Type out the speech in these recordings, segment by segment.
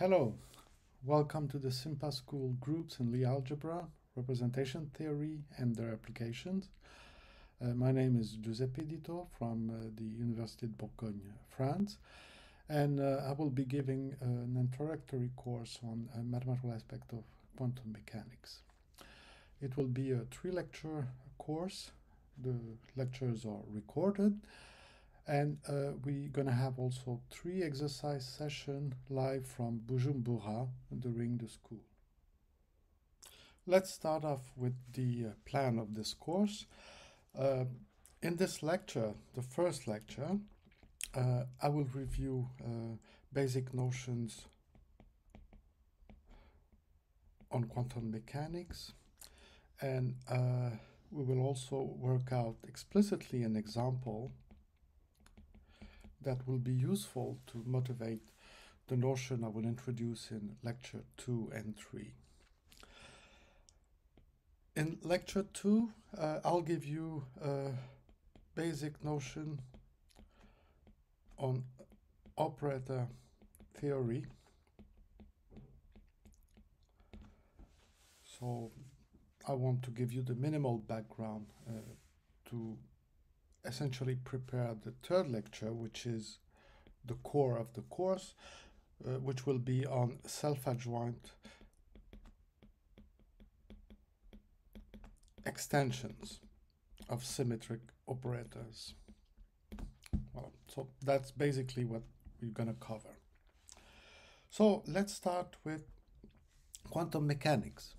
Hello, welcome to the CIMPA School Groups in Lie Algebra, Representation Theory and their Applications. My name is Giuseppe from the University of Bourgogne, France, and I will be giving an introductory course on a mathematical aspect of quantum mechanics. It will be a 3-lecture course. The lectures are recorded. And we're going to have also 3 exercise sessions live from Bujumbura during the school. Let's start off with the plan of this course. In this lecture, the first lecture, I will review basic notions on quantum mechanics, and we will also work out explicitly an example that will be useful to motivate the notion I will introduce in lecture 2 and 3. In lecture 2, I'll give you a basic notion on operator theory. So I want to give you the minimal background to essentially prepare the third lecture, which is the core of the course, which will be on self-adjoint extensions of symmetric operators. Well, so that's basically what we're going to cover. So let's start with quantum mechanics.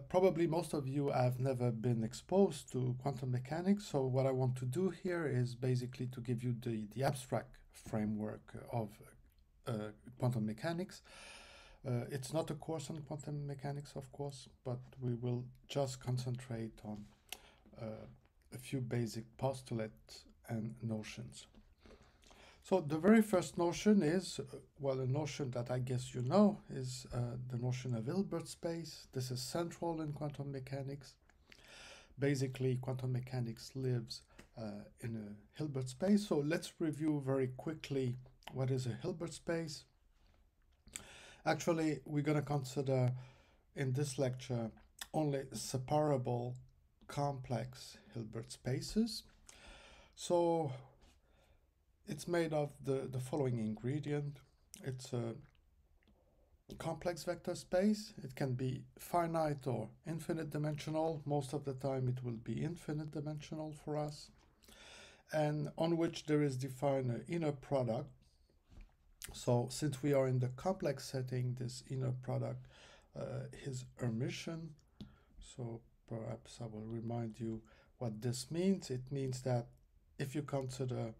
Probably most of you have never been exposed to quantum mechanics, so what I want to do here is basically to give you the abstract framework of quantum mechanics. It's not a course on quantum mechanics, of course, but we will just concentrate on a few basic postulates and notions. So the very first notion is, well, a notion that I guess you know is the notion of Hilbert space. This is central in quantum mechanics. Basically, quantum mechanics lives in a Hilbert space. So let's review very quickly what is a Hilbert space. Actually, we're going to consider in this lecture only separable complex Hilbert spaces. So it's made of the following ingredient. It's a complex vector space. It can be finite or infinite dimensional. Most of the time it will be infinite dimensional for us, and on which there is defined an inner product. So since we are in the complex setting, this inner product is Hermitian. So perhaps I will remind you what this means. It means that if you consider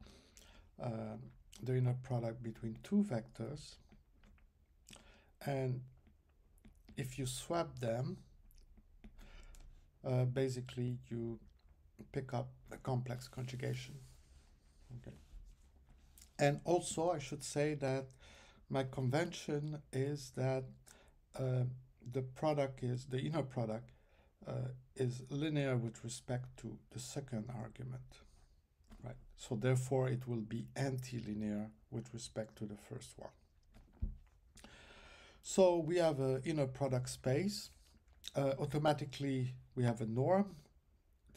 the inner product between 2 vectors, and if you swap them, basically you pick up a complex conjugation. Okay. And also I should say that my convention is that the inner product is linear with respect to the second argument. Right. So therefore it will be anti-linear with respect to the first one. So we have an inner product space. Automatically we have a norm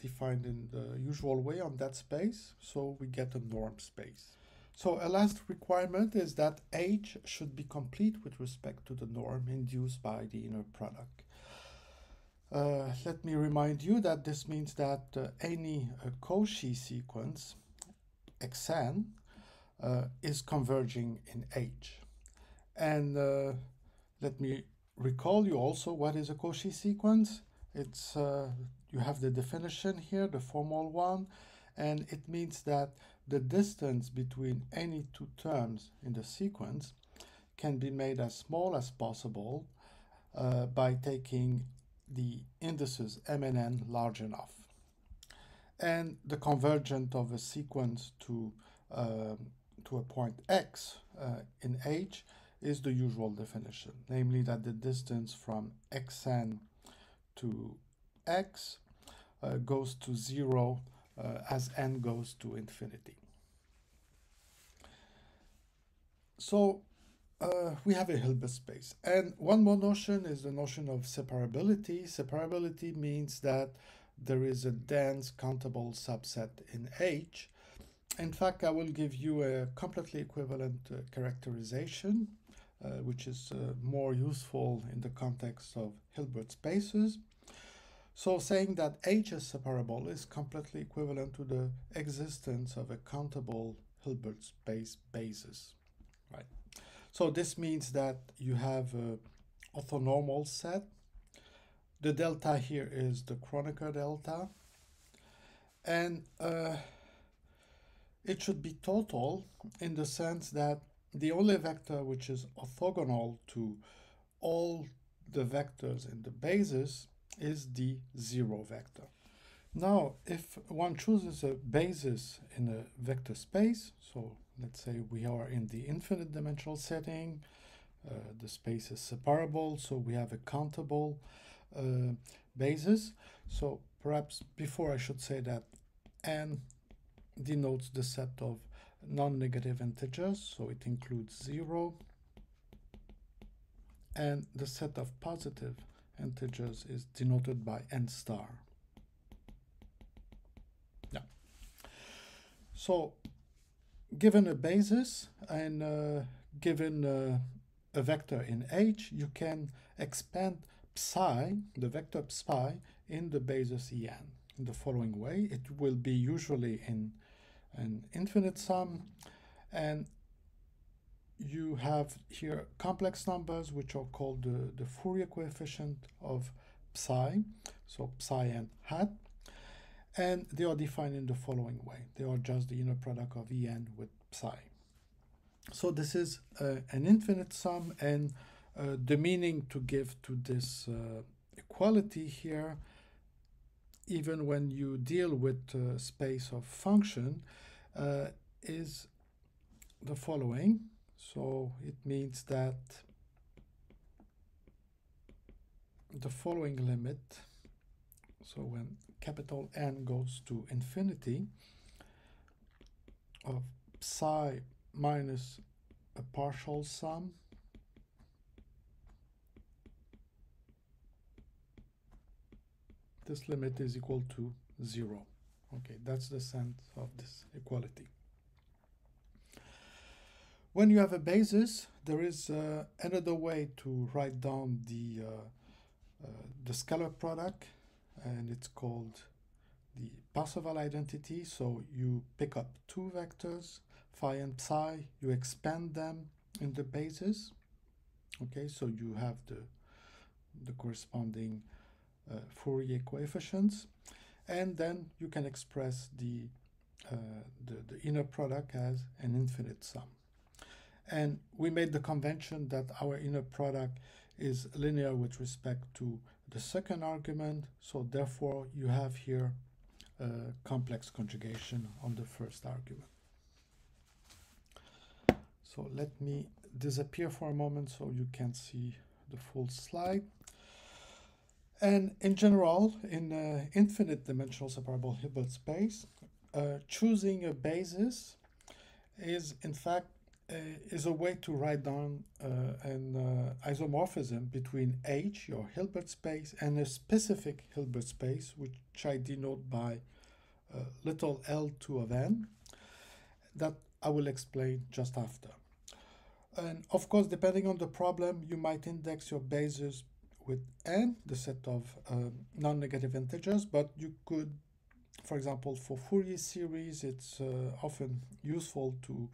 defined in the usual way on that space. So we get a norm space. So a last requirement is that H should be complete with respect to the norm induced by the inner product. Let me remind you that this means that any Cauchy sequence xn is converging in H. And let me recall you also what is a Cauchy sequence. It's you have the definition here, the formal one, and it means that the distance between any 2 terms in the sequence can be made as small as possible by taking the indices m and n large enough. And the convergent of a sequence to a point x in H is the usual definition, namely that the distance from xn to x goes to 0 as n goes to infinity. So we have a Hilbert space. And one more notion is the notion of separability. Separability means that there is a dense countable subset in H. In fact, I will give you a completely equivalent characterization, which is more useful in the context of Hilbert spaces. So saying that H is separable is completely equivalent to the existence of a countable Hilbert space basis, right? So this means that you have a orthonormal set. The delta here is the Kronecker delta, and it should be total in the sense that the only vector which is orthogonal to all the vectors in the basis is the zero vector. Now, if one chooses a basis in a vector space, so let's say we are in the infinite dimensional setting, the space is separable, so we have a countable basis. So perhaps before I should say that n denotes the set of non-negative integers, so it includes 0, and the set of positive integers is denoted by n star. Yeah. So given a basis and given a vector in H, you can expand psi, the vector psi, in the basis En in the following way. It will be usually in an infinite sum, and you have here complex numbers which are called the Fourier coefficient of psi, so psi n hat, and they are defined in the following way. They are just the inner product of En with psi. So this is an infinite sum, and the meaning to give to this equality here, even when you deal with space of function, is the following. So it means that the following limit, so when capital N goes to infinity, of psi minus a partial sum this limit is equal to 0. Okay, that's the sense of this equality. When you have a basis, there is another way to write down the scalar product, and it's called the Parseval identity. So you pick up two vectors, phi and psi, you expand them in the basis. Okay, so you have the corresponding Fourier coefficients, and then you can express the inner product as an infinite sum. And we made the convention that our inner product is linear with respect to the second argument, so therefore you have here a complex conjugation on the first argument. So let me disappear for a moment so you can see the full slide. And in general, in infinite dimensional separable Hilbert space, choosing a basis is in fact is a way to write down an isomorphism between H, your Hilbert space, and a specific Hilbert space, which I denote by little L2 of n, that I will explain just after. And of course, depending on the problem, you might index your basis with n, the set of non-negative integers, but you could, for example, for Fourier series, it's often useful to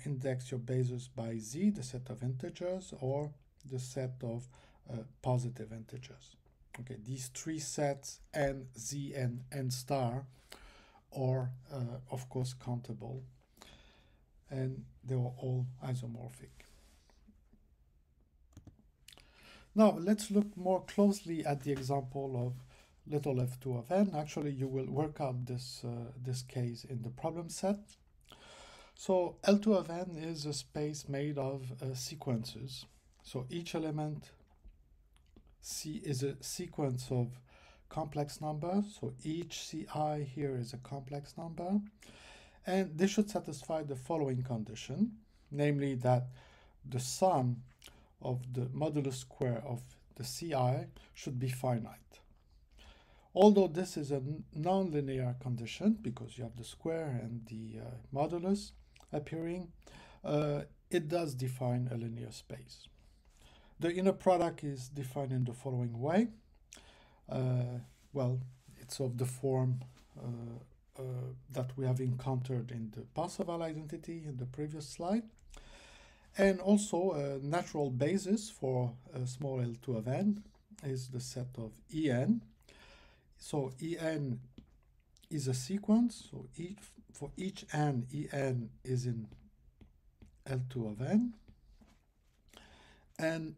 index your basis by z, the set of integers, or the set of positive integers. Okay, these three sets, n, z, and n star, are of course countable, and they are all isomorphic. Now let's look more closely at the example of little f2 of n. Actually, you will work out this case in the problem set. So L2 of n is a space made of sequences. So each element C is a sequence of complex numbers. So each Ci here is a complex number. And this should satisfy the following condition, namely that the sum of the modulus square of the CI should be finite. Although this is a non-linear condition, because you have the square and the modulus appearing, it does define a linear space. The inner product is defined in the following way. Well, it's of the form that we have encountered in the Parseval identity in the previous slide. And also a natural basis for a small L2 of n is the set of En. So En is a sequence, so for each n, En is in L2 of n. And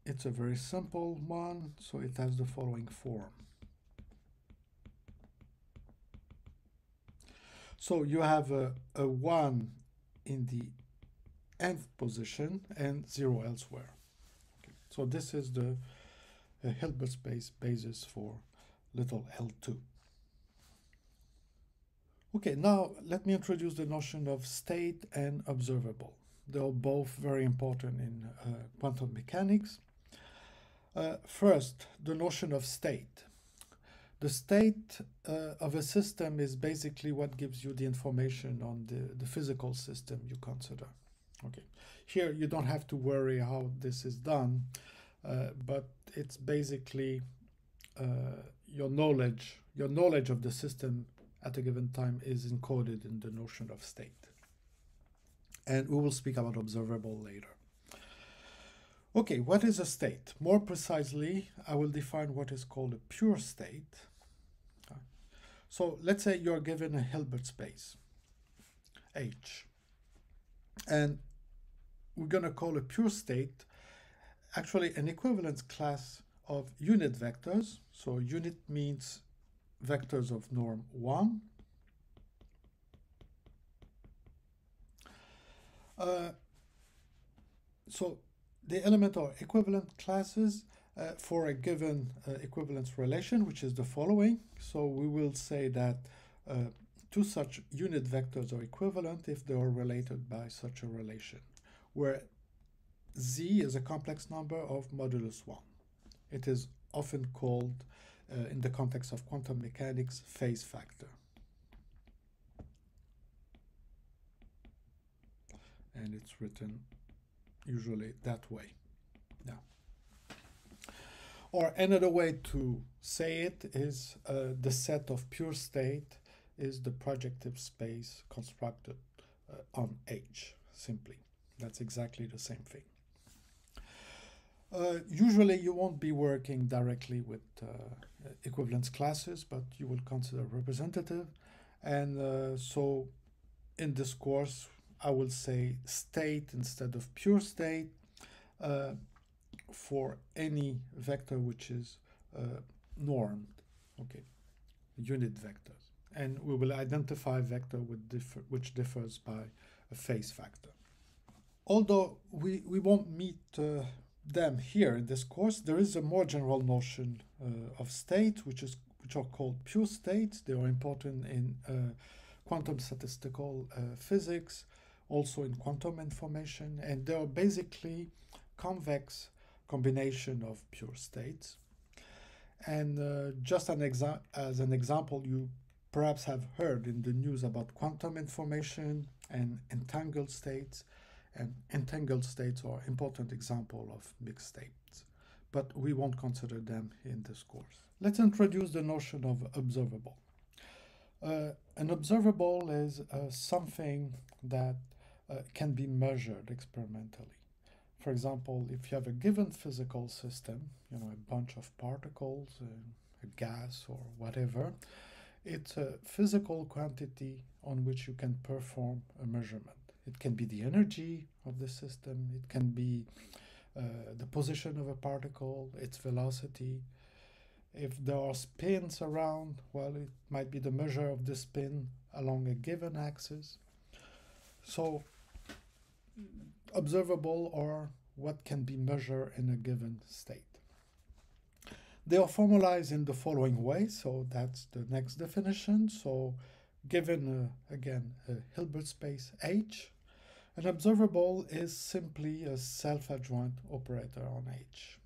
it's a very simple one, so it has the following form. So you have a 1 in the nth position and 0 elsewhere. Okay. So this is the Hilbert space basis for little L2. Okay, now let me introduce the notion of state and observable. They are both very important in quantum mechanics. First, the notion of state. The state of a system is basically what gives you the information on the physical system you consider. Okay, here you don't have to worry how this is done, but it's basically your knowledge of the system at a given time is encoded in the notion of state. And we will speak about observable later. Okay, what is a state? More precisely, I will define what is called a pure state. So let's say you're given a Hilbert space, H. And we're going to call a pure state actually an equivalence class of unit vectors. So unit means vectors of norm 1. So the element are equivalent classes for a given equivalence relation, which is the following. So we will say that two such unit vectors are equivalent if they are related by such a relation, where Z is a complex number of modulus 1. It is often called, in the context of quantum mechanics, phase factor. And it's written usually that way. Yeah. Or another way to say it is the set of pure state is the projective space constructed on H, simply. That's exactly the same thing. Usually you won't be working directly with equivalence classes, but you will consider representative. And so in this course, I will say state instead of pure state for any vector which is normed, okay, unit vectors. And we will identify a vector which differs by a phase factor. Although we won't meet them here in this course, there is a more general notion of state, which are called pure states. They are important in quantum statistical physics, also in quantum information, and they are basically convex combination of pure states. And just as an example, you perhaps have heard in the news about quantum information and entangled states. And entangled states are important example of mixed states, but we won't consider them in this course. Let's introduce the notion of observable. An observable is something that can be measured experimentally. For example, if you have a given physical system, you know, a bunch of particles, a gas or whatever, it's a physical quantity on which you can perform a measurement. It can be the energy of the system, it can be the position of a particle, its velocity. If there are spins around, well, it might be the measure of the spin along a given axis. So observable are what can be measured in a given state. They are formalized in the following way, so that's the next definition. So given, again, a Hilbert space H, An observable is simply a self-adjoint operator on H.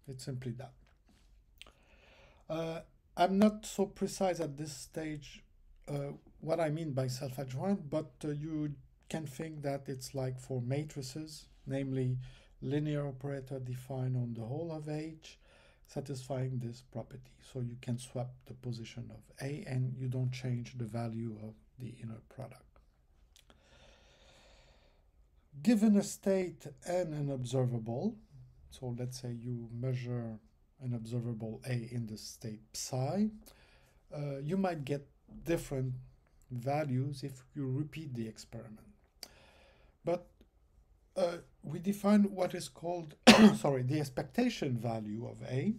It's simply that. I'm not so precise at this stage what I mean by self-adjoint, but you can think that it's like for matrices, namely linear operator defined on the whole of H, satisfying this property. So you can swap the position of A and you don't change the value of the inner product. Given a state and an observable, so let's say you measure an observable A in the state psi, you might get different values if you repeat the experiment. But we define what is called the expectation value of A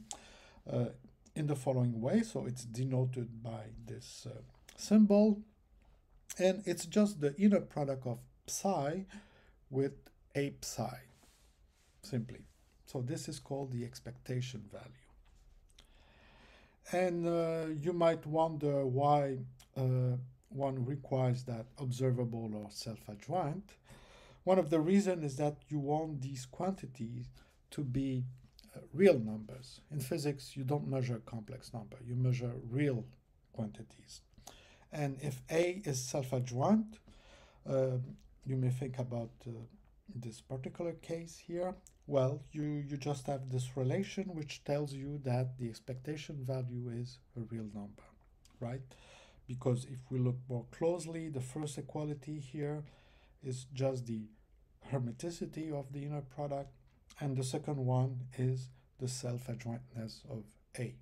in the following way. So it's denoted by this symbol, and it's just the inner product of psi with A psi, simply. So this is called the expectation value. And you might wonder why one requires that observable or self-adjoint. One of the reasons is that you want these quantities to be real numbers. In physics, you don't measure a complex number, you measure real quantities. And if A is self-adjoint, you may think about this particular case here. Well, you just have this relation which tells you that the expectation value is a real number, right? Because if we look more closely, the first equality here is just the hermeticity of the inner product, and the second one is the self-adjointness of A.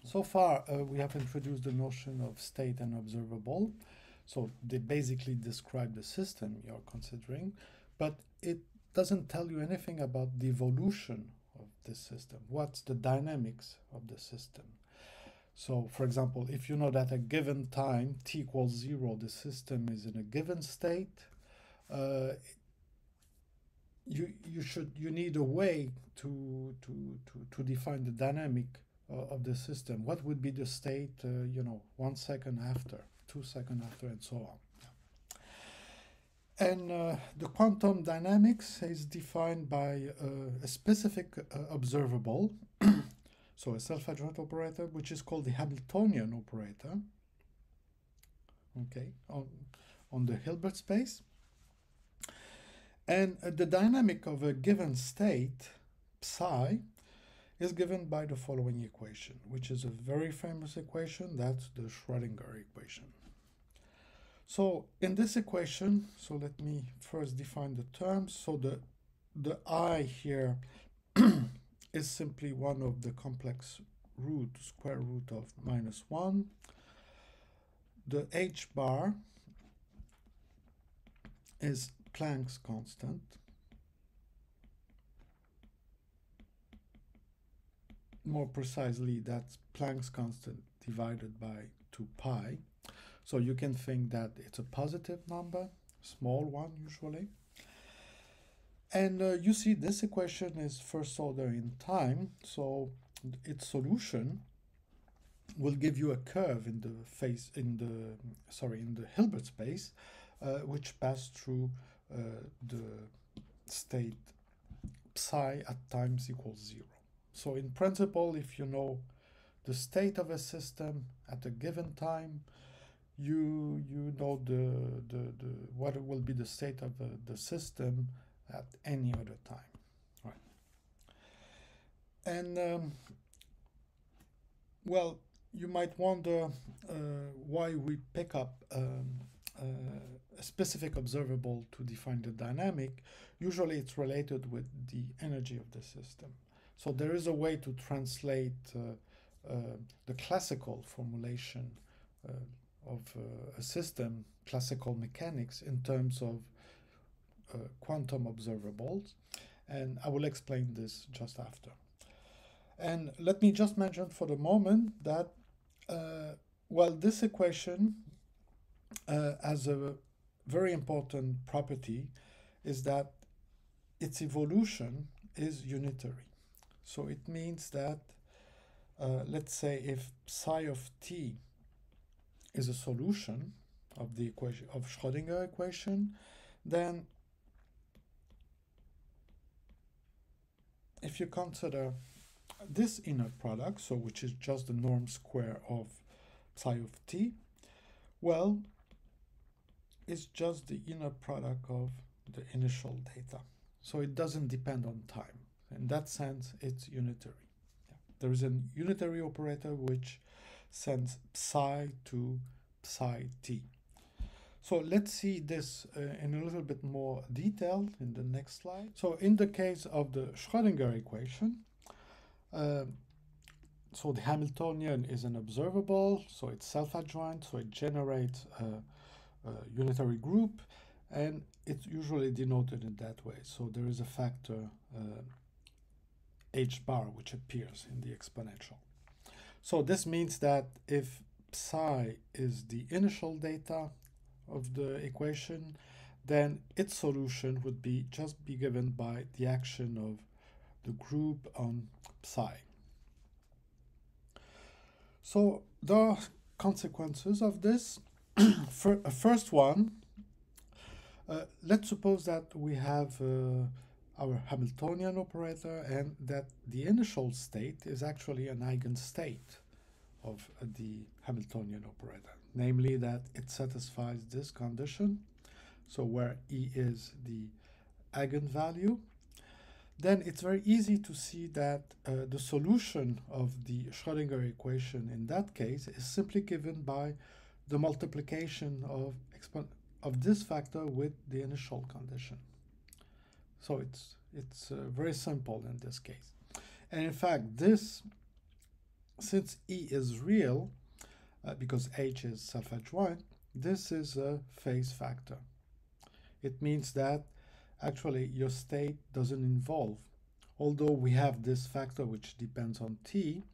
So far, we have introduced the notion of state and observable. So they basically describe the system you're considering, but it doesn't tell you anything about the evolution of this system. What's the dynamics of the system? So, for example, if you know that at a given time, t equals 0, the system is in a given state, you need a way to define the dynamic of the system. What would be the state, 1 second after, 2 seconds after, and so on. And the quantum dynamics is defined by a specific observable, so a self-adjoint operator, which is called the Hamiltonian operator, okay, on the Hilbert space. And the dynamic of a given state, psi, is given by the following equation, which is a very famous equation. That's the Schrödinger equation. So in this equation, so let me first define the terms. So the I here is simply one of the complex root, square root of -1. The H bar is Planck's constant. More precisely, that's Planck's constant divided by 2 pi. So you can think that it's a positive number, small one usually. And you see this equation is first order in time, so its solution will give you a curve in the Hilbert space, which passed through the state psi at times equals 0. So in principle, if you know the state of a system at a given time, you know what will be the state of the system at any other time, right? And well, you might wonder why we pick up a specific observable to define the dynamic. Usually it's related with the energy of the system. So there is a way to translate the classical formulation of a system, classical mechanics, in terms of quantum observables, and I will explain this just after. And let me just mention for the moment that, well, this equation has a very important property, is that its evolution is unitary. So it means that, let's say, if psi of t is a solution of the equation of Schrödinger equation, then if you consider this inner product, so which is just the norm square of psi of t, well, it's just the inner product of the initial data. So it doesn't depend on time. In that sense, it's unitary. Yeah. There is a unitary operator which sends psi to psi t. So let's see this in a little bit more detail in the next slide. So in the case of the Schrödinger equation, so the Hamiltonian is an observable, so it's self-adjoint, so it generates a unitary group, and it's usually denoted in that way. So there is a factor h bar which appears in the exponential. So this means that if psi is the initial data of the equation, then its solution would be just be given by the action of the group on psi. So there are consequences of this. First one, let's suppose that we have our Hamiltonian operator and that the initial state is actually an eigenstate of the Hamiltonian operator, namely that it satisfies this condition, so where E is the eigenvalue. Then it's very easy to see that the solution of the Schrödinger equation in that case is simply given by the multiplication of this factor with the initial condition. So it's very simple in this case. And in fact, this, since E is real, because H is self-adjoint, this is a phase factor. It means that actually your state doesn't involve, although we have this factor which depends on t,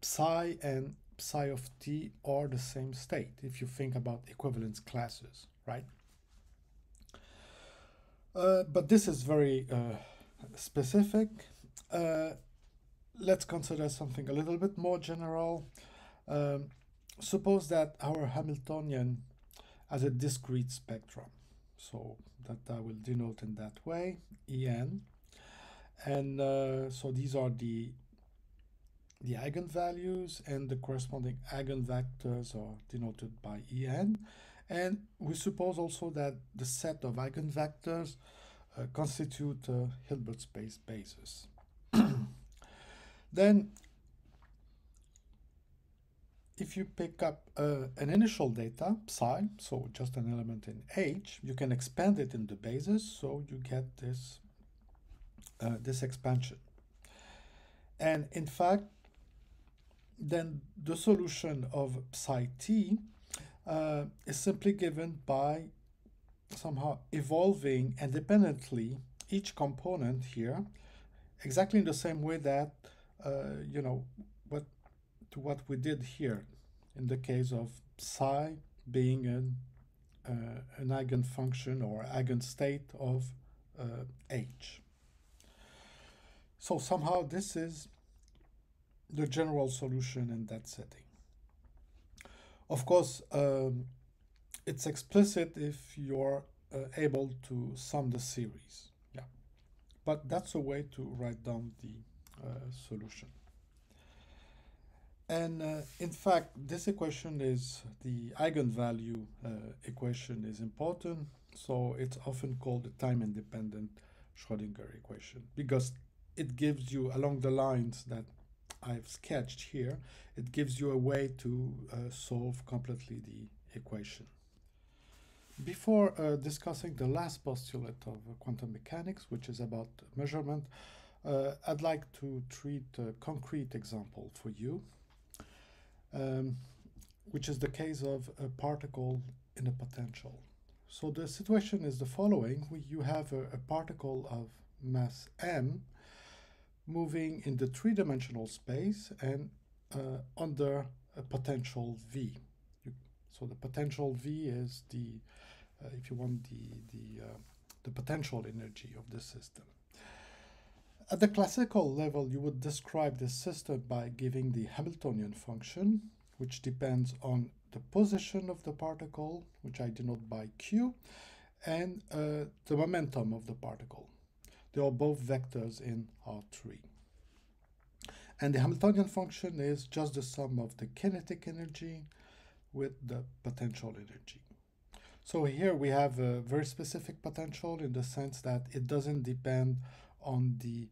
psi and psi of t are the same state if you think about equivalence classes, right? But this is very specific. Let's consider something a little bit more general. Suppose that our Hamiltonian has a discrete spectrum. So that I will denote in that way, En. And so these are the eigenvalues, and the corresponding eigenvectors are denoted by En. And we suppose also that the set of eigenvectors constitute a Hilbert space basis. Then, if you pick up an initial data, psi, so just an element in H, you can expand it in the basis, so you get this, this expansion. And in fact, then the solution of psi t is simply given by somehow evolving independently each component here, exactly in the same way that, you know, what we did here in the case of psi being an eigenfunction or eigenstate of H. So somehow this is the general solution in that setting. Of course, it's explicit if you're able to sum the series. Yeah, but that's a way to write down the solution. And in fact, this equation is the eigenvalue equation is important. So it's often called the time-independent Schrödinger equation because it gives you, along the lines that I've sketched here, it gives you a way to solve completely the equation. Before discussing the last postulate of quantum mechanics, which is about measurement, I'd like to treat a concrete example for you. Which is the case of a particle in a potential. So the situation is the following. You have a particle of mass m moving in the three-dimensional space and under a potential v. So the potential v is the, if you want, the potential energy of the system. At the classical level, you would describe this system by giving the Hamiltonian function, which depends on the position of the particle, which I denote by q, and the momentum of the particle. They are both vectors in R3. And the Hamiltonian function is just the sum of the kinetic energy with the potential energy. So here we have a very specific potential in the sense that it doesn't depend on the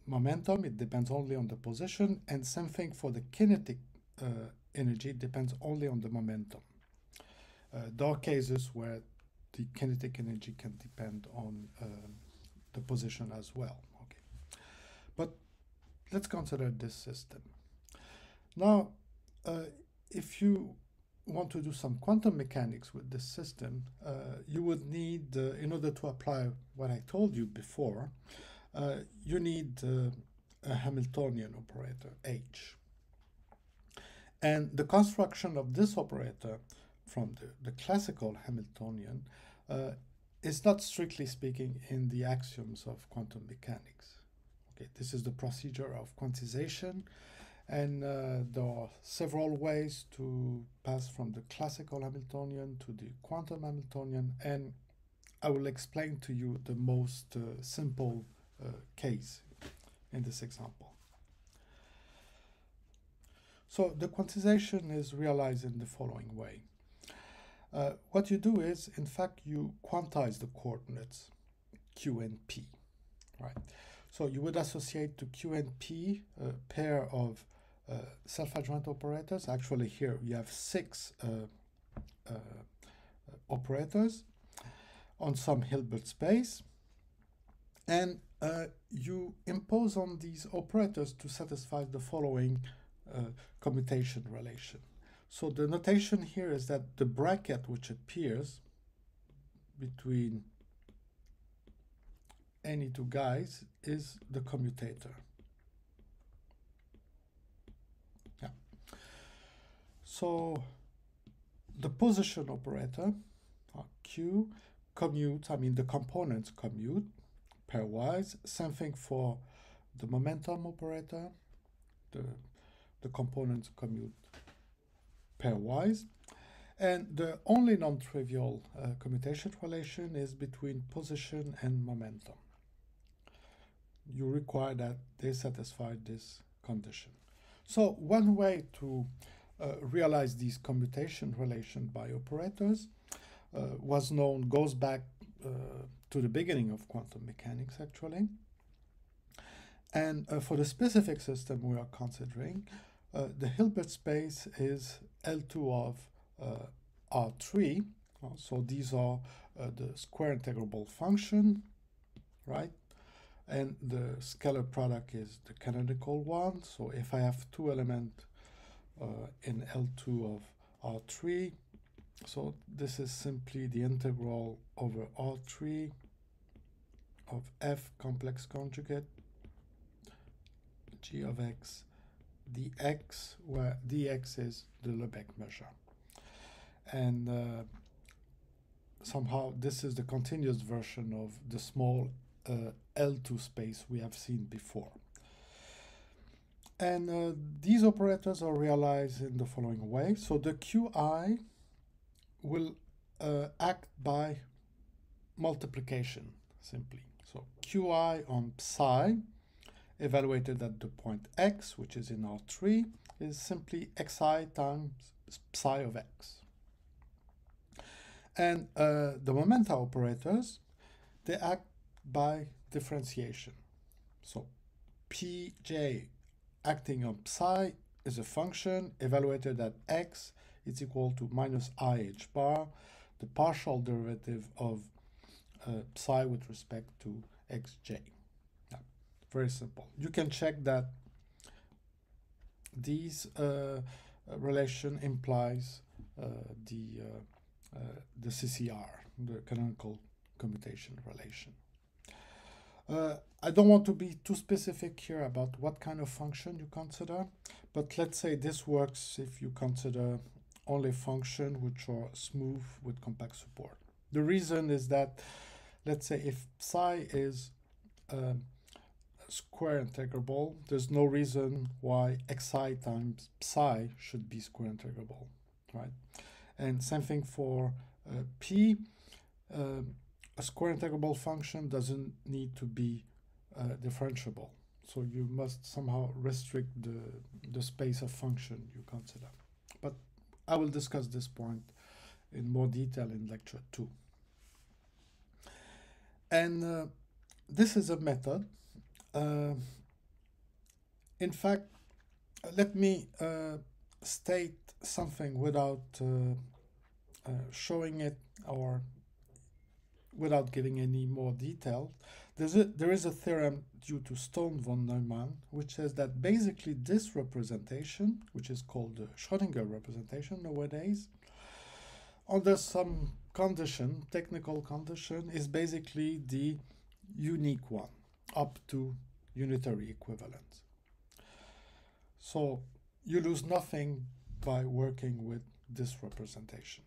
momentum, it depends only on the position, and same thing for the kinetic energy, it depends only on the momentum. There are cases where the kinetic energy can depend on the position as well. Okay, but let's consider this system. Now, if you want to do some quantum mechanics with this system, you would need, in order to apply what I told you before, you need a Hamiltonian operator, H. And the construction of this operator from the classical Hamiltonian is not strictly speaking in the axioms of quantum mechanics. Okay, this is the procedure of quantization, and there are several ways to pass from the classical Hamiltonian to the quantum Hamiltonian, and I will explain to you the most simple case in this example. So the quantization is realized in the following way. What you do is, in fact, you quantize the coordinates q and p, right? So you would associate to q and p a pair of self-adjoint operators. Actually, here you have 6 operators on some Hilbert space, and you impose on these operators to satisfy the following commutation relation. So the notation here is that the bracket which appears between any two guys is the commutator. Yeah. So the position operator, Q, commutes, I mean the components commute pairwise. Same thing for the momentum operator. The components commute pairwise. And the only non-trivial commutation relation is between position and momentum. You require that they satisfy this condition. So one way to realize these commutation relation by operators goes back to the beginning of quantum mechanics, actually. And for the specific system we are considering, the Hilbert space is L2 of R3. So these are the square integrable function, right? And the scalar product is the canonical one. So if I have two elements in L2 of R3, so this is simply the integral over R3 of f complex conjugate g of x dx, where dx is the Lebesgue measure. And somehow this is the continuous version of the small L2 space we have seen before. And these operators are realized in the following way. So the Qi will act by multiplication, simply. So Qi on psi, evaluated at the point x, which is in R3, is simply xi times psi of x. And the momenta operators, they act by differentiation. So Pj acting on psi is a function evaluated at x is equal to minus IH bar, the partial derivative of psi with respect to xj. Yeah, very simple. You can check that these relation implies the CCR, the canonical commutation relation. I don't want to be too specific here about what kind of function you consider, but let's say this works if you consider only functions which are smooth with compact support. The reason is that, let's say if psi is square integrable, there's no reason why xi times psi should be square integrable, right? And same thing for p. A square integrable function doesn't need to be differentiable. So you must somehow restrict the space of function you consider. But I will discuss this point in more detail in lecture 2. And this is a method. In fact, let me state something without showing it or without giving any more detail. There is a theorem due to Stone von Neumann, which says that basically this representation, which is called the Schrödinger representation nowadays, under some condition, technical condition, is basically the unique one up to unitary equivalence. So you lose nothing by working with this representation,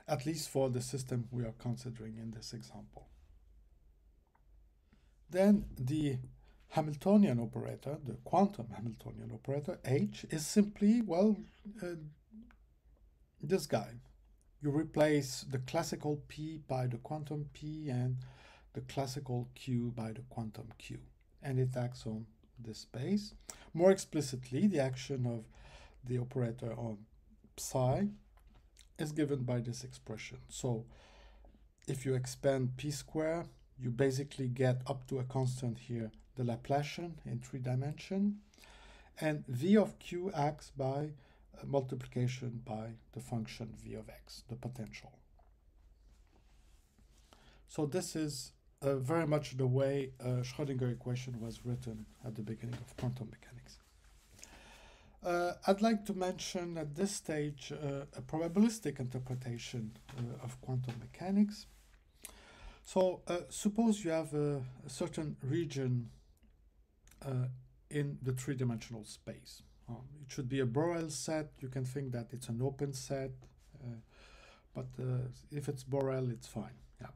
at least for the system we are considering in this example. Then the Hamiltonian operator, the quantum Hamiltonian operator, H, is simply, well, this guy. You replace the classical P by the quantum P and the classical Q by the quantum Q. And it acts on this space. More explicitly, the action of the operator on psi is given by this expression. So if you expand P square, you basically get up to a constant here, the Laplacian in 3 dimensions. And V of Q acts by multiplication by the function V of X, the potential. So this is very much the way a Schrödinger equation was written at the beginning of quantum mechanics. I'd like to mention at this stage a probabilistic interpretation of quantum mechanics. So suppose you have a certain region in the 3-dimensional space. It should be a Borel set. You can think that it's an open set, but if it's Borel, it's fine. Yeah.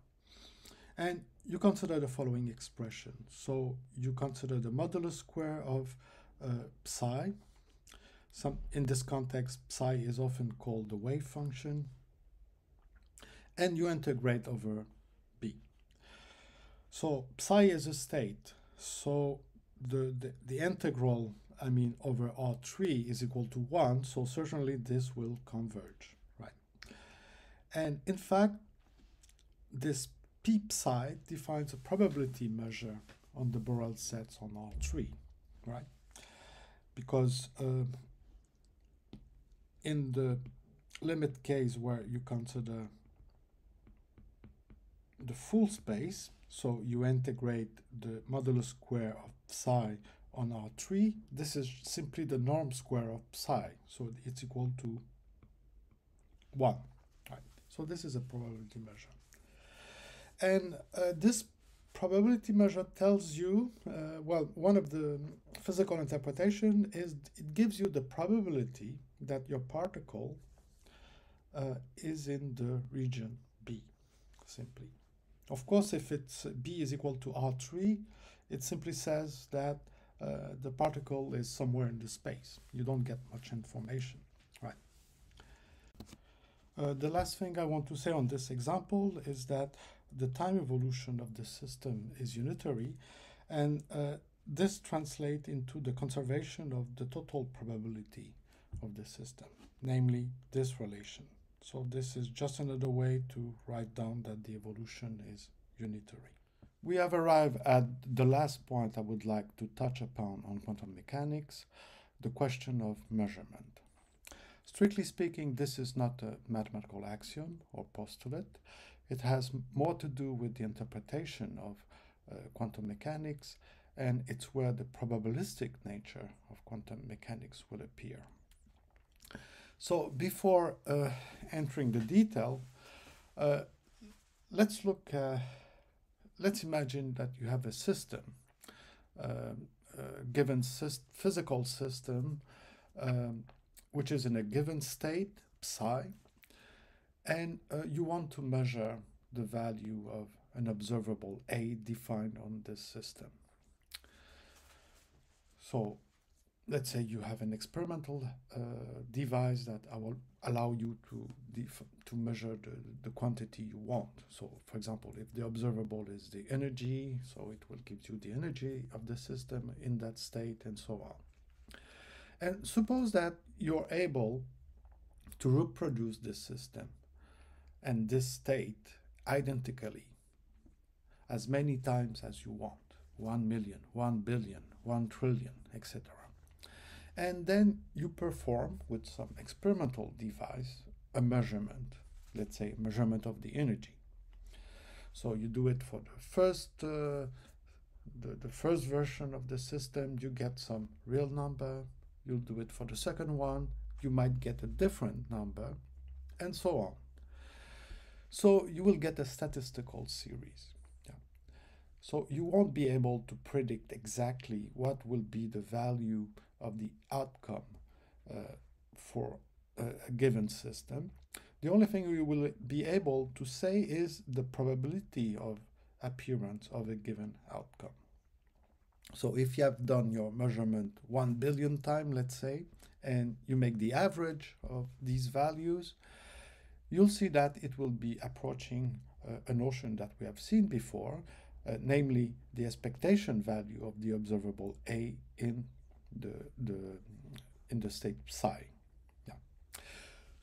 And you consider the following expression. So you consider the modulus square of psi. In this context, psi is often called the wave function. And you integrate over B. So psi is a state. So the integral, I mean, over R3 is equal to 1. So certainly this will converge, right? And in fact, this P psi defines a probability measure on the Borel sets on R3, right? Because in the limit case where you consider the full space, so you integrate the modulus square of psi on R3, this is simply the norm square of psi, so it's equal to 1, right? So this is a probability measure. And this probability measure tells you, well, one of the physical interpretation is it gives you the probability that your particle is in the region B, simply. Of course, if it's B is equal to R3, it simply says that the particle is somewhere in the space. You don't get much information, right? The last thing I want to say on this example is that the time evolution of the system is unitary, and this translates into the conservation of the total probability of the system, namely this relation. So this is just another way to write down that the evolution is unitary. We have arrived at the last point I would like to touch upon on quantum mechanics, the question of measurement. Strictly speaking, this is not a mathematical axiom or postulate. It has more to do with the interpretation of quantum mechanics, and it's where the probabilistic nature of quantum mechanics will appear. So before entering the detail, let's imagine that you have a system, given physical system, which is in a given state, psi, and you want to measure the value of an observable A defined on this system. So let's say you have an experimental device that will allow you to measure the quantity you want. So for example, if the observable is the energy, so it will give you the energy of the system in that state and so on. And suppose that you're able to reproduce this system and this state identically as many times as you want, 1 million, 1 billion, 1 trillion, etc. And then you perform with some experimental device a measurement, let's say a measurement of the energy. So you do it for the first version of the system, you get some real number. You'll do it for the second one, you might get a different number, and so on. So you will get a statistical series. Yeah. So you won't be able to predict exactly what will be the value of the outcome for a given system. The only thing you will be able to say is the probability of appearance of a given outcome. So if you have done your measurement 1 billion times, let's say, and you make the average of these values, you'll see that it will be approaching a notion that we have seen before, namely the expectation value of the observable A in the state psi. Yeah.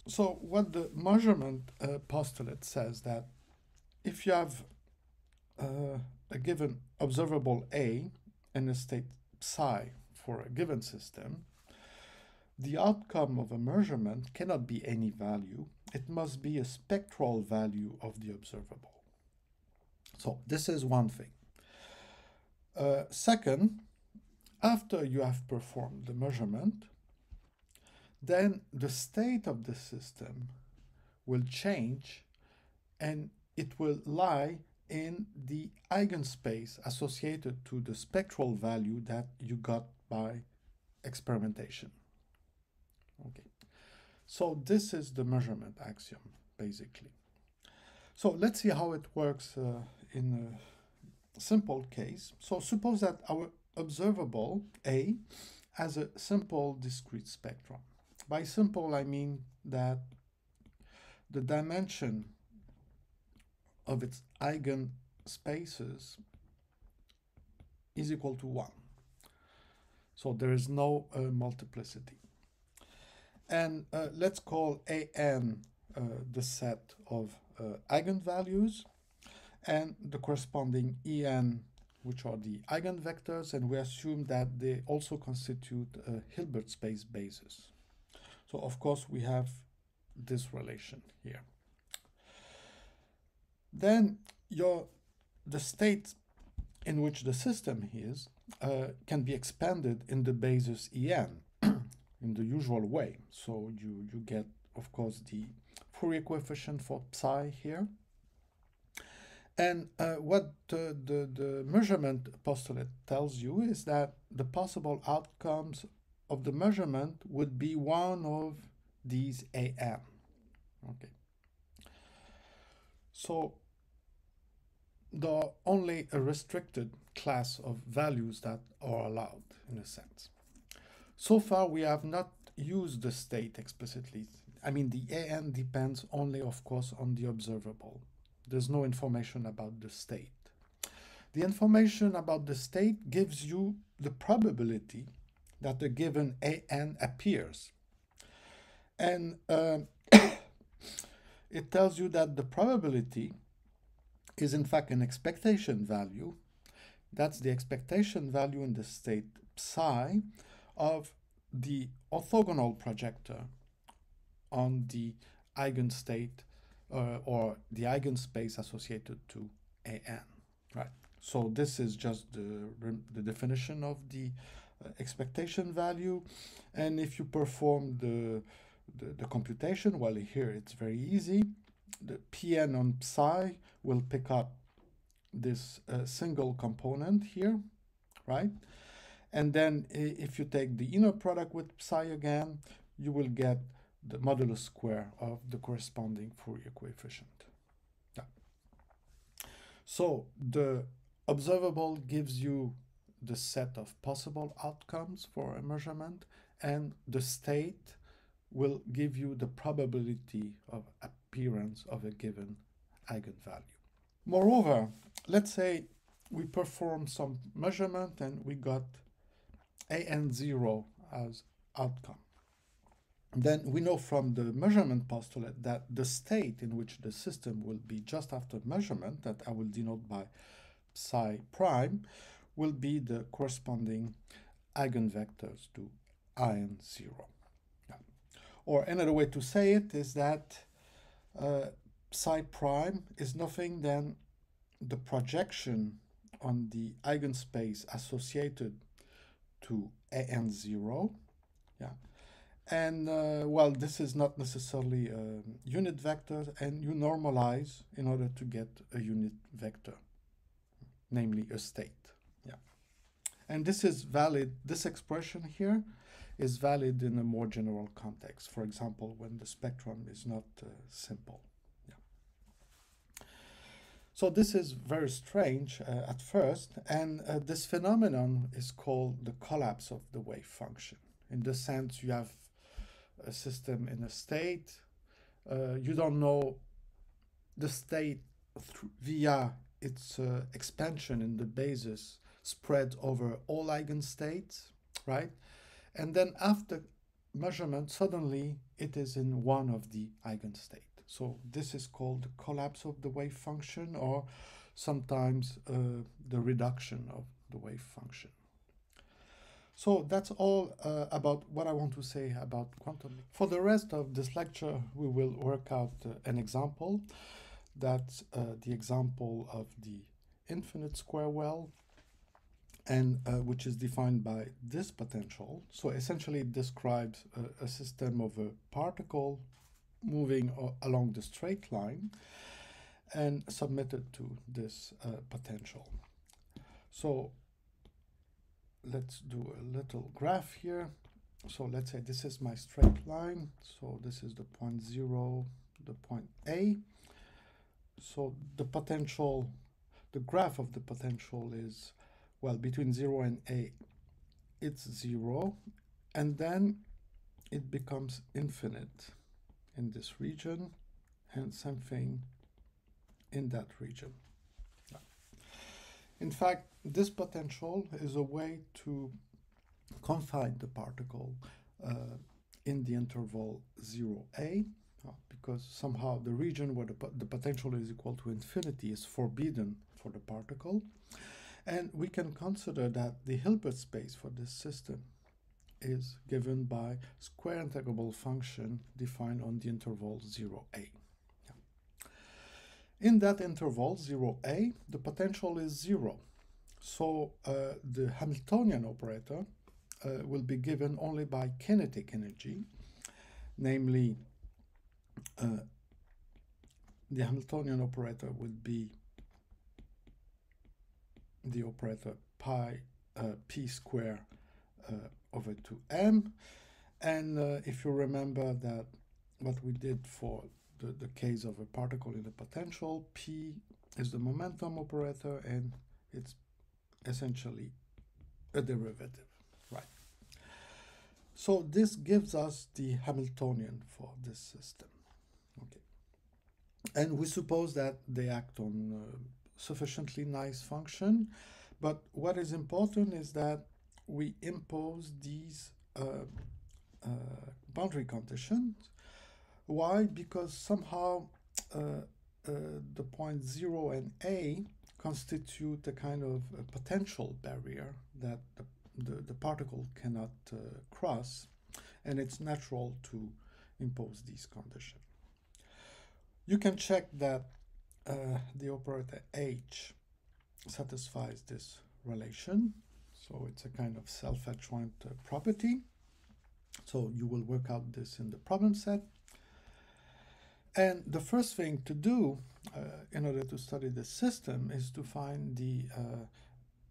So what the measurement postulate says that if you have a given observable A in a state psi for a given system, the outcome of a measurement cannot be any value. It must be a spectral value of the observable. So this is one thing. Second, after you have performed the measurement, then the state of the system will change and it will lie in the eigenspace associated to the spectral value that you got by experimentation. Okay, so this is the measurement axiom, basically. So let's see how it works in a simple case. So suppose that our observable A has a simple discrete spectrum. By simple, I mean that the dimension of its eigenspaces is equal to 1. So there is no multiplicity. And let's call AN the set of eigenvalues and the corresponding EN, which are the eigenvectors, and we assume that they also constitute a Hilbert space basis. So of course we have this relation here. Then the state in which the system is can be expanded in the basis En in the usual way. So you get, of course, the Fourier coefficient for psi here. And what the measurement postulate tells you is that the possible outcomes of the measurement would be one of these AM. Okay. So there are only a restricted class of values that are allowed, in a sense. So far, we have not used the state explicitly. I mean, the AN depends only, of course, on the observable. There's no information about the state. The information about the state gives you the probability that a given AN appears. And it tells you that the probability is in fact an expectation value. That's the expectation value in the state psi of the orthogonal projector on the eigenstate or the eigenspace associated to AN, right? So this is just the definition of the expectation value. And if you perform the computation, well, here it's very easy. The Pn on psi will pick up this single component here, right? And then if you take the inner product with psi again, you will get the modulus square of the corresponding Fourier coefficient. Yeah. So the observable gives you the set of possible outcomes for a measurement, and the state will give you the probability of appearance of a given eigenvalue. Moreover, let's say we perform some measurement and we got an0 as outcome. Then we know from the measurement postulate that the state in which the system will be just after measurement, that I will denote by psi prime, will be the corresponding eigenvectors to an0. Yeah. Or another way to say it is that psi prime is nothing than the projection on the eigenspace associated to an0. Yeah. And well, this is not necessarily a unit vector, and you normalize in order to get a unit vector, namely a state. Yeah. And this is valid, this expression here is valid in a more general context. For example, when the spectrum is not simple. Yeah. So this is very strange at first, and this phenomenon is called the collapse of the wave function. In the sense you have a system in a state, you don't know the state via its expansion in the basis spread over all eigenstates, right? And then after measurement, suddenly it is in one of the eigenstate. So this is called the collapse of the wave function, or sometimes the reduction of the wave function. So that's all about what I want to say about quantum mechanics. For the rest of this lecture, we will work out an example. That's the example of the infinite square well, and which is defined by this potential. So essentially it describes a system of a particle moving along the straight line and submitted to this potential. So let's do a little graph here. So let's say this is my straight line. So this is the point 0, the point A. So the potential, the graph of the potential is, well, between 0 and A, it's 0. And then it becomes infinite in this region, and something in that region. In fact, this potential is a way to confine the particle in the interval 0a, because somehow the region where the potential is equal to infinity is forbidden for the particle. And we can consider that the Hilbert space for this system is given by square integrable function defined on the interval 0a. In that interval 0a, the potential is 0. So the Hamiltonian operator will be given only by kinetic energy, namely the Hamiltonian operator would be the operator p square over 2m. And if you remember that what we did for the case of a particle in the potential, p is the momentum operator, and it's essentially a derivative, right? So this gives us the Hamiltonian for this system, okay? And we suppose that they act on sufficiently nice function, but what is important is that we impose these boundary conditions. Why? Because somehow the point 0 and A constitute a kind of a potential barrier that the particle cannot cross, and it's natural to impose these conditions. You can check that the operator H satisfies this relation, so it's a kind of self-adjoint property. So you will work out this in the problem set. And the first thing to do in order to study the system is to find the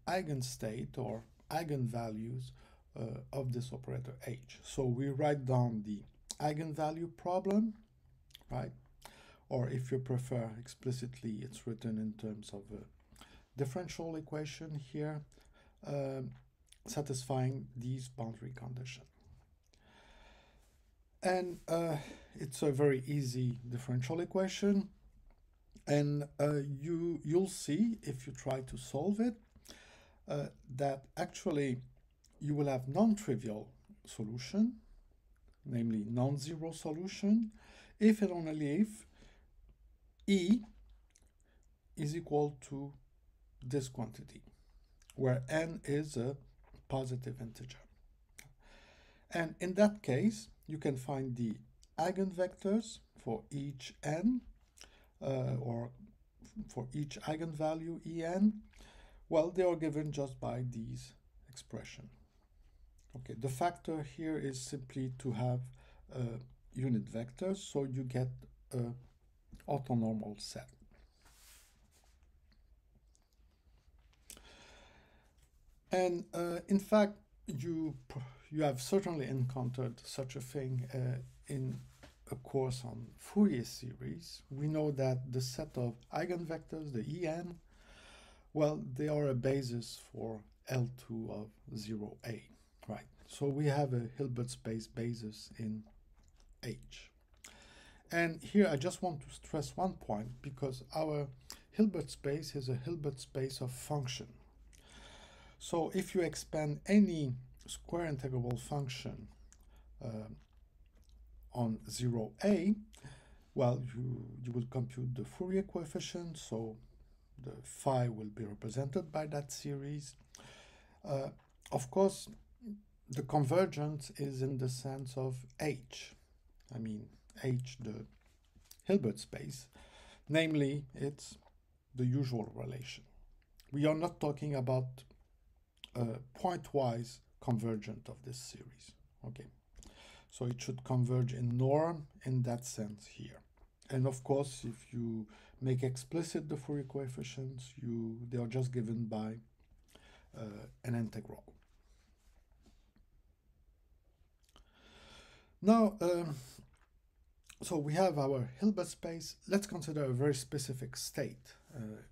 eigenstate or eigenvalues of this operator H. So we write down the eigenvalue problem, right? Or if you prefer explicitly, it's written in terms of a differential equation here. satisfying these boundary conditions. And it's a very easy differential equation. And you'll see, if you try to solve it, that actually you will have non-trivial solution, namely non-zero solution, if and only if E is equal to this quantity, where n is a positive integer. And in that case, you can find the eigenvectors for each n, or for each eigenvalue En. Well, they are given just by these expression. Okay, the factor here is simply to have unit vectors, so you get a orthonormal set. And in fact, you have certainly encountered such a thing in a course on Fourier series. We know that the set of eigenvectors, the En, well, they are a basis for L2 of 0A, right? So we have a Hilbert space basis in H. And here I just want to stress one point, because our Hilbert space is a Hilbert space of function. So if you expand any square integrable function on 0A, well, you will compute the Fourier coefficient, so the phi will be represented by that series. Of course, the convergence is in the sense of H. I mean, H, the Hilbert space. Namely, it's the usual relation. We are not talking about pointwise convergent of this series. Okay, so it should converge in norm in that sense here. And of course, if you make explicit the Fourier coefficients, they are just given by an integral. Now, so we have our Hilbert space. Let's consider a very specific state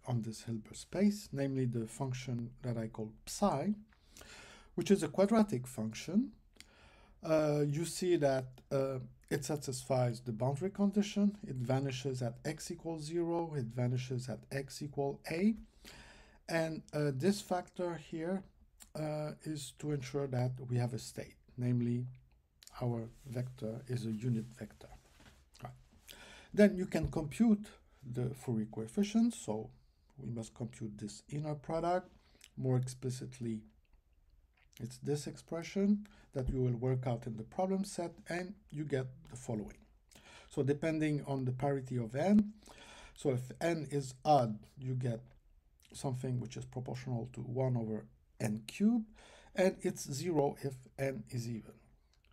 on this Hilbert space, namely the function that I call psi, which is a quadratic function. You see that it satisfies the boundary condition. It vanishes at x equals 0. It vanishes at x equals a. And this factor here is to ensure that we have a state, namely our vector is a unit vector. Right. Then you can compute the Fourier coefficients. So we must compute this inner product. More explicitly, it's this expression that you will work out in the problem set, and you get the following. So depending on the parity of n, so if n is odd, you get something which is proportional to 1 over n cubed, and it's 0 if n is even.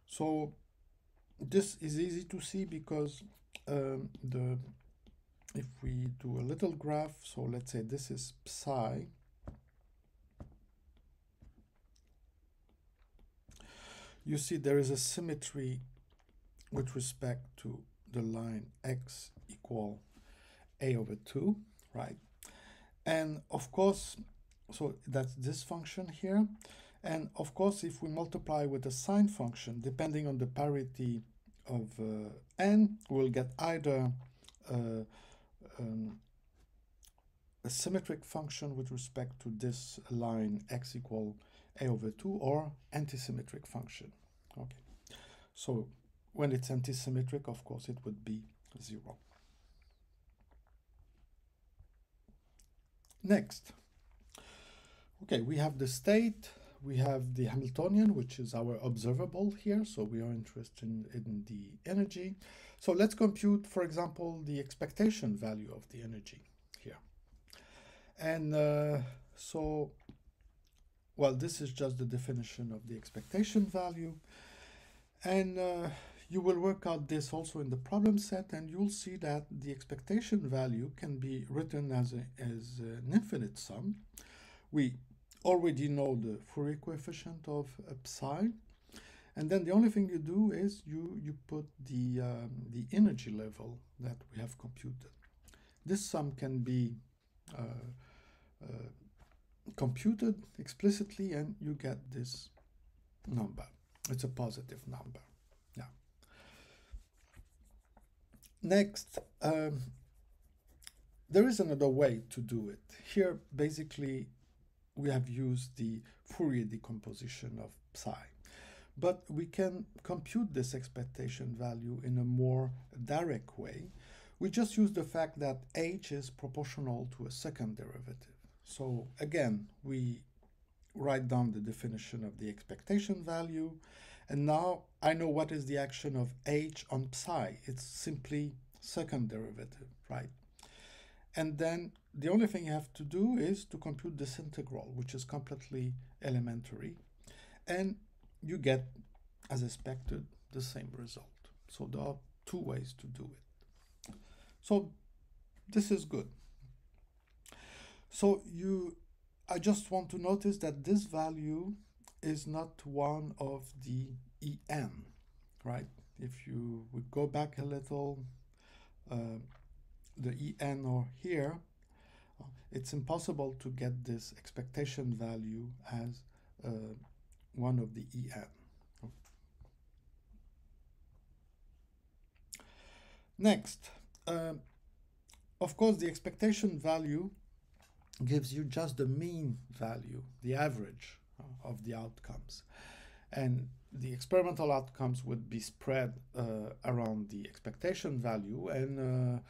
So this is easy to see because if we do a little graph, so let's say this is psi, you see there is a symmetry with respect to the line x equal a over 2, right? And of course, so that's this function here. And of course, if we multiply with a sine function, depending on the parity of n, we'll get either a symmetric function with respect to this line x equal a over 2, or antisymmetric function. Okay, so when it's antisymmetric, of course, it would be 0. Next, okay, we have the state, we have the Hamiltonian, which is our observable here, so we are interested in the energy. So let's compute, for example, the expectation value of the energy here. And so, well, this is just the definition of the expectation value. And you will work out this also in the problem set, and you'll see that the expectation value can be written as an infinite sum. We already know the Fourier coefficient of psi, and then the only thing you do is you put the energy level that we have computed. This sum can be computed explicitly, and you get this number. It's a positive number. Yeah. Next, there is another way to do it. Here, basically, we have used the Fourier decomposition of psi. But we can compute this expectation value in a more direct way. We just use the fact that h is proportional to a second derivative. So again, we write down the definition of the expectation value. And now I know what is the action of h on psi. It's simply second derivative, right? And then the only thing you have to do is to compute this integral, which is completely elementary. And you get, as expected, the same result. So there are two ways to do it. So this is good. So I just want to notice that this value is not one of the En, right? If you would go back a little, the En are here, it's impossible to get this expectation value as one of the En. Next, of course, the expectation value gives you just the mean value, the average of the outcomes. And the experimental outcomes would be spread around the expectation value, and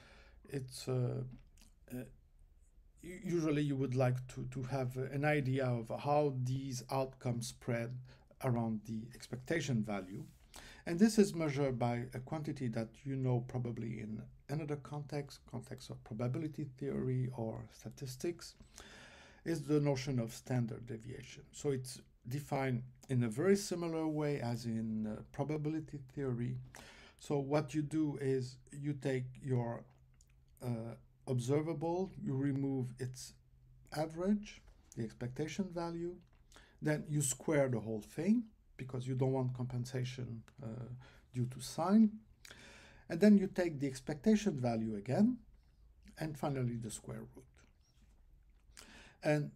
usually you would like to have an idea of how these outcomes spread around the expectation value. And this is measured by a quantity that you know probably in another context of probability theory or statistics, is the notion of standard deviation. So it's defined in a very similar way as in probability theory. So what you do is you take your observable, you remove its average, the expectation value, then you square the whole thing, because you don't want compensation due to sign. And then you take the expectation value again, and finally the square root. And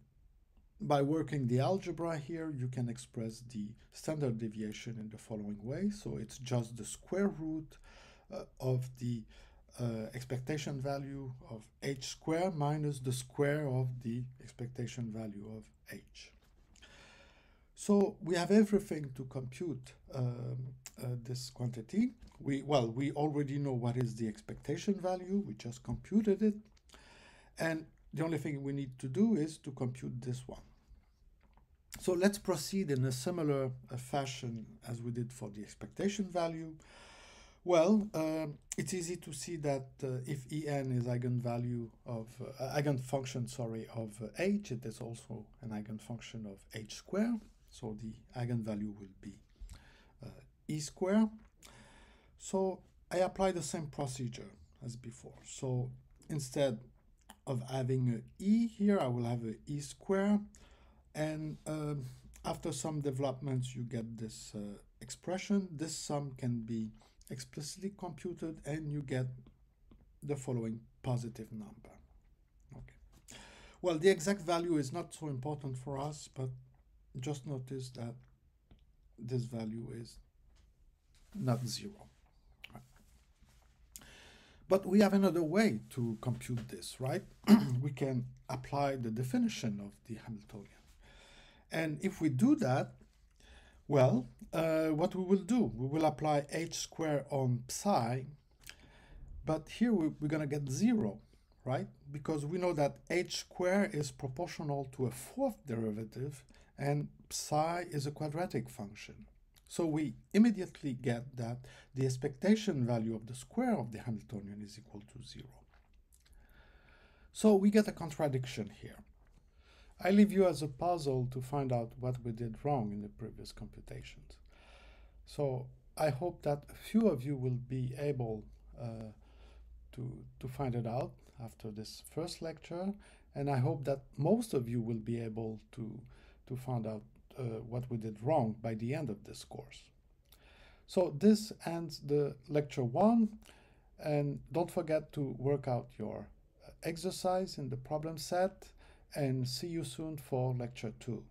by working the algebra here, you can express the standard deviation in the following way. So it's just the square root of the expectation value of h squared minus the square of the expectation value of h. So we have everything to compute this quantity. We already know what is the expectation value. We just computed it. And the only thing we need to do is to compute this one. So let's proceed in a similar fashion as we did for the expectation value. Well, it's easy to see that if En is eigenvalue of eigenfunction, of h, it is also an eigenfunction of h squared. So the eigenvalue will be E squared. So I apply the same procedure as before. So instead of having an E here, I will have an E squared. And after some developments, you get this expression. This sum can be explicitly computed, and you get the following positive number. Okay. Well, the exact value is not so important for us, but just notice that this value is not 0. Right. But we have another way to compute this, right? We can apply the definition of the Hamiltonian. And if we do that, well, what we will do, we will apply h squared on psi, but here we're going to get 0, right? Because we know that h squared is proportional to a fourth derivative, and psi is a quadratic function. So we immediately get that the expectation value of the square of the Hamiltonian is equal to 0. So we get a contradiction here. I leave you as a puzzle to find out what we did wrong in the previous computations. So I hope that a few of you will be able to find it out after this first lecture, and I hope that most of you will be able to find out what we did wrong by the end of this course. So this ends the lecture 1, and don't forget to work out your exercise in the problem set, and see you soon for lecture 2.